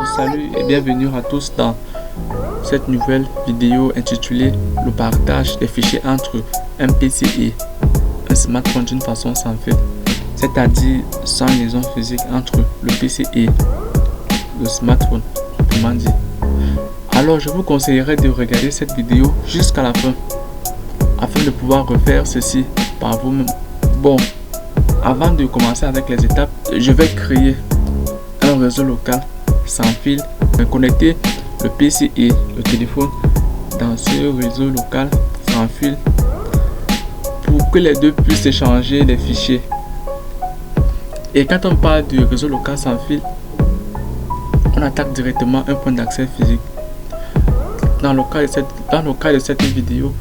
Salut et bienvenue à tous dans cette nouvelle vidéo intitulée le partage des fichiers entre un PC et un smartphone d'une façon sans fil, c'est-à-dire sans liaison physique entre le PC et le smartphone, proprement dit. Alors je vous conseillerais de regarder cette vidéo jusqu'à la fin afin de pouvoir refaire ceci par vous-même. Bon, avant de commencer avec les étapes, je vais créer un réseau local sans fil, connecter le PC et le téléphone dans ce réseau local sans fil pour que les deux puissent échanger les fichiers. Et quand on parle du réseau local sans fil, on attaque directement un point d'accès physique. Dans le cas de cette vidéo,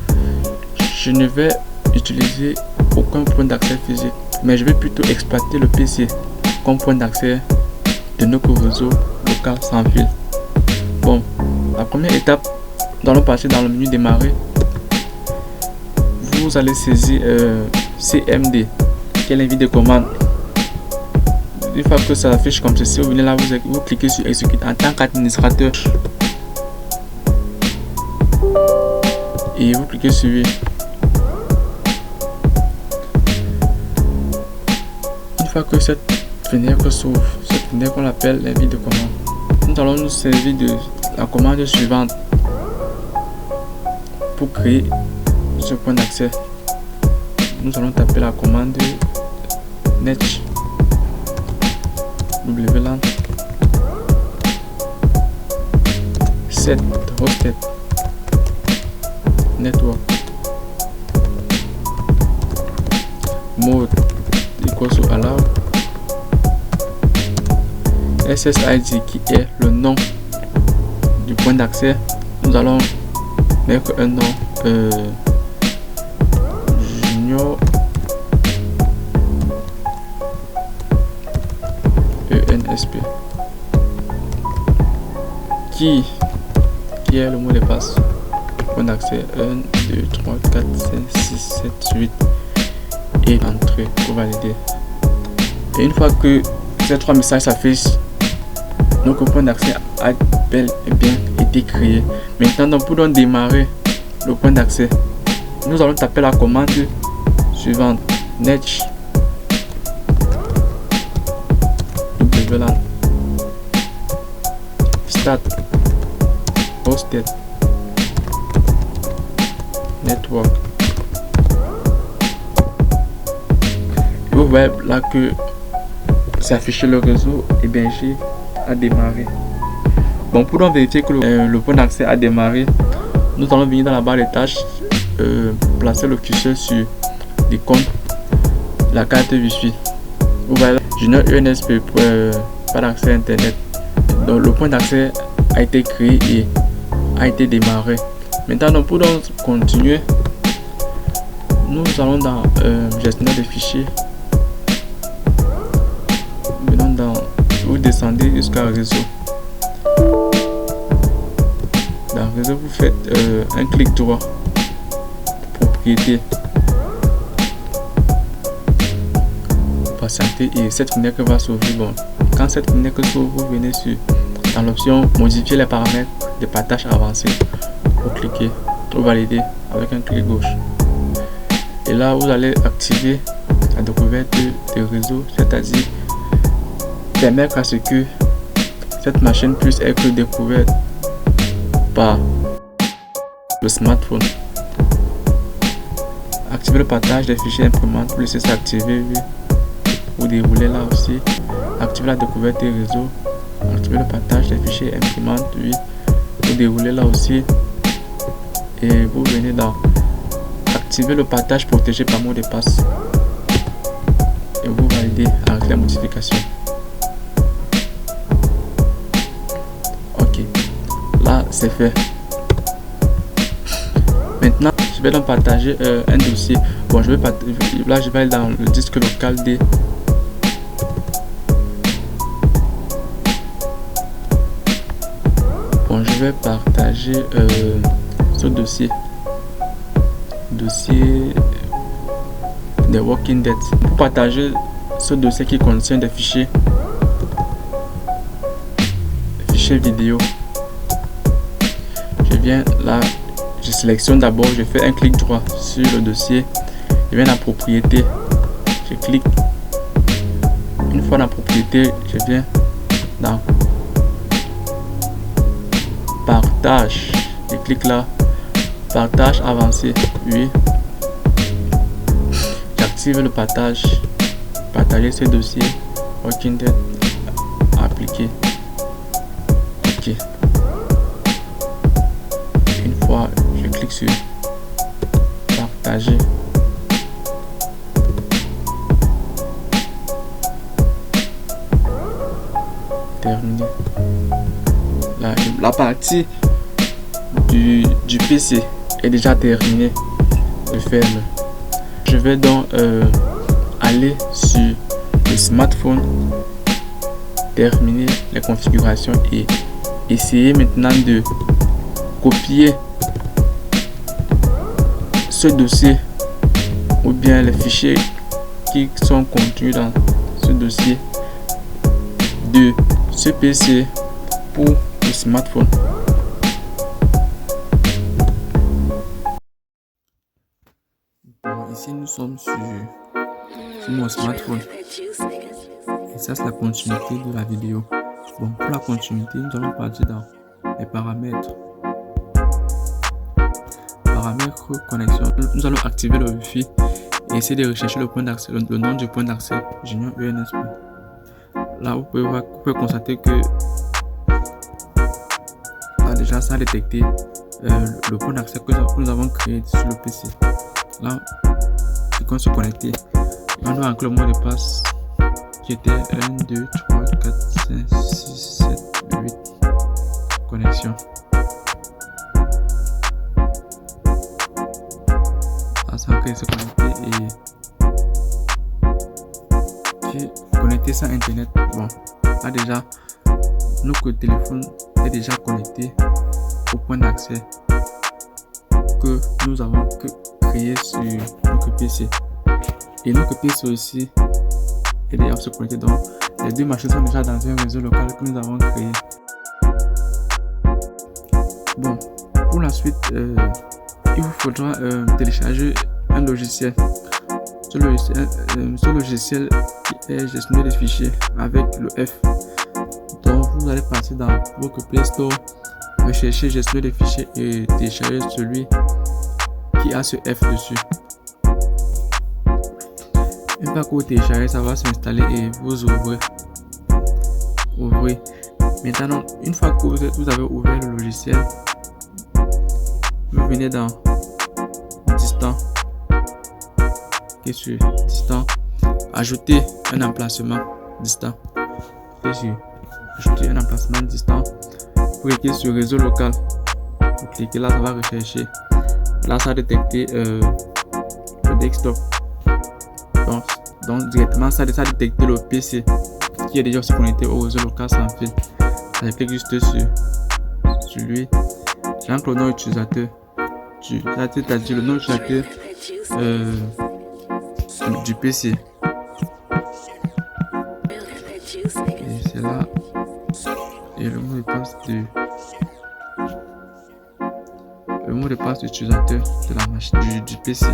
je ne vais utiliser aucun point d'accès physique, mais je vais plutôt exploiter le PC comme point d'accès de notre réseau local sans fil. Bon, la première étape, nous allons passer dans le menu démarrer. Vous allez saisir CMD, qui est l'invite de commande. Une fois que ça affiche comme ceci, vous venez là, vous cliquez sur exécute en tant qu'administrateur et vous cliquez sur oui. Une fois que cette fenêtre s'ouvre, cette fenêtre qu'on appelle l'invite de commande, nous allons nous servir de la commande suivante pour créer ce point d'accès. Nous allons taper la commande net wlan set hosted network mode equals to allow SSID qui est le nom du point d'accès. Nous allons mettre un nom Junior ENSP qui est le mot de passe. Point d'accès 1, 2, 3, 4, 5, 6, 7, 8 et entrée pour valider. Et une fois que ces trois messages s'affichent, notre point d'accès a bel et bien été créé. Maintenant, pour démarrer le point d'accès, nous allons taper la commande suivante net wlan start hosted network. Vous voyez là que c'est affiché le réseau hébergé a démarré. Bon, pour vérifier que le point d'accès a démarré, nous allons venir dans la barre des tâches, placer le curseur sur l'icône la carte Wi-Fi. Vous voyez, Junior ENSP pas d'accès internet. Donc le point d'accès a été créé et a été démarré. Maintenant, pour continuer, nous allons dans gestionnaire de fichiers. Vous descendez jusqu'à réseau. Dans réseau, vous faites un clic droit, propriété, patienter et cette fenêtre va s'ouvrir. Bon, quand cette fenêtre s'ouvre, vous venez dans l'option modifier les paramètres de partage avancé. Vous cliquez pour valider avec un clic gauche. Et là, vous allez activer la découverte de réseau, c'est-à-dire permettre à ce que cette machine puisse être découverte par le smartphone. Activer le partage des fichiers imprimantes pour laisser s'activer. Vous déroulez là aussi. Activer la découverte des réseaux. Activer le partage des fichiers imprimantes. Oui. Vous déroulez là aussi. Et vous venez dans activer le partage protégé par mot de passe. Et vous validez avec la modification. Là, c'est fait. Maintenant, je vais donc partager un dossier. Bon, je vais aller dans le disque local D. Bon, je vais partager ce dossier des Walking Dead. Pour partager ce dossier qui contient des fichiers fichier vidéo. Je viens là, je sélectionne d'abord, je fais un clic droit sur le dossier. Je viens dans propriété, je clique. Une fois dans propriété, je viens dans partage. Je clique là, partage avancé. Oui. J'active le partage. Partager ces dossiers. Walking Dead. Appliquer. Ok. Une fois, je clique sur partager. Terminé. La partie du PC est déjà terminée. Je ferme. Je vais donc aller sur le smartphone, terminer les configurations et essayer maintenant de copier ce dossier ou bien les fichiers qui sont contenus dans ce dossier de ce PC pour le smartphone. Ici nous sommes sur mon smartphone et ça c'est la continuité de la vidéo. Bon, pour la continuité, nous allons partir dans les paramètres. Paramètres connexion. Nous allons activer le Wi-Fi et essayer de rechercher le point d'accès, le nom du point d'accès Junior UNSP. Là, vous pouvez constater que déjà ça a détecté le point d'accès que nous avons créé sur le PC. Là, on se connecter. Et on doit inclure le mot de passe qui était 1, 2, 3, 4, 5, 6, 7, 8. Connexion. Là, ça a se connecter et puis connecter sans internet. Bon, là déjà, notre téléphone est déjà connecté au point d'accès que nous avons créé sur notre PC. Et notre PC aussi est déjà se connecter. Donc, les deux machines sont déjà dans un réseau local que nous avons créé. Bon, pour la suite, il vous faudra télécharger un logiciel. Ce logiciel qui est gestionnaire des fichiers avec le F. Donc, vous allez passer dans votre Play Store, rechercher gestionnaire des fichiers et télécharger celui qui a ce F dessus. Une fois que vous téléchargez, ça va s'installer et vous ouvrez. Maintenant, une fois que vous avez ouvert le logiciel, vous venez dans distant et sur distant, ajouter un emplacement distant. Et sur ajouter un emplacement distant, vous cliquez sur réseau local. Vous cliquez là, ça va rechercher. Là, ça a détecté le desktop. Donc directement, ça a détecté le PC qui est déjà connecté au réseau local sans fil. Je clique juste sur lui. J'entre le nom utilisateur. C'est-à-dire le nom utilisateur du PC. Et c'est là. Et le mot de passe d'utilisateur de la machine du PC.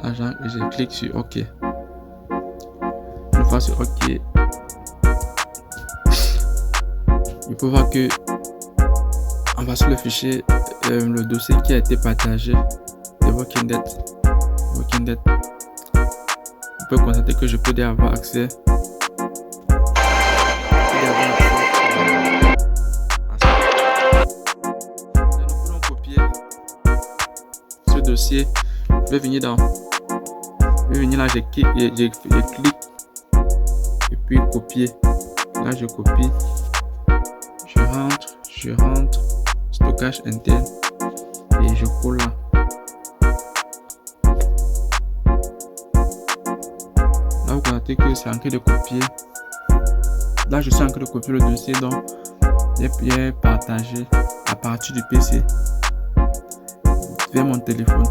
Là, je clique sur OK. Une fois sur OK, il faut voir que on va sur le fichier, le dossier qui a été partagé de Walking Dead. Vous pouvez constater que je peux y avoir accès. Nous pouvons copier ce dossier. Je vais venir là, je clique et puis copier. Là, je copie. Je rentre, stockage interne et je colle là. Là, vous constatez que c'est en train de copier. Là, je suis en train de copier le dossier, donc il est partagé à partir du PC vers mon téléphone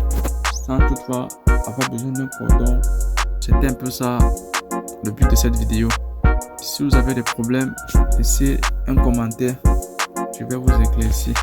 sans toutefois avoir besoin d'un cordon. C'était un peu ça le but de cette vidéo. Si vous avez des problèmes, laissez un commentaire, je vais vous éclaircir.